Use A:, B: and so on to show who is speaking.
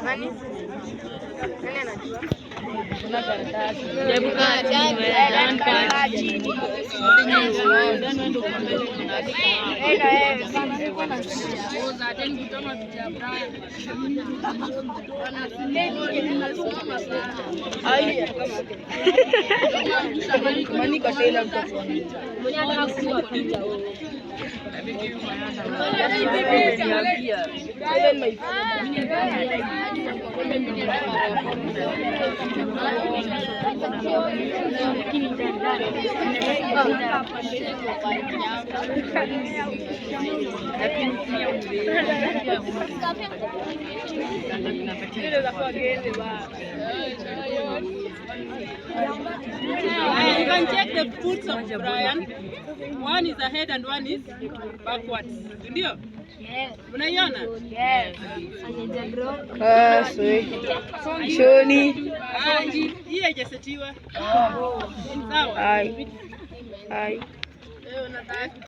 A: Nani? Nani anajua?
B: You can check the foots of Brian. One is ahead and one is backwards. Ndio?
A: Yes.
B: Unaiona?
A: Yes.
C: Shoni.
B: Hii haijasetiwa. Sawa.
C: Hai.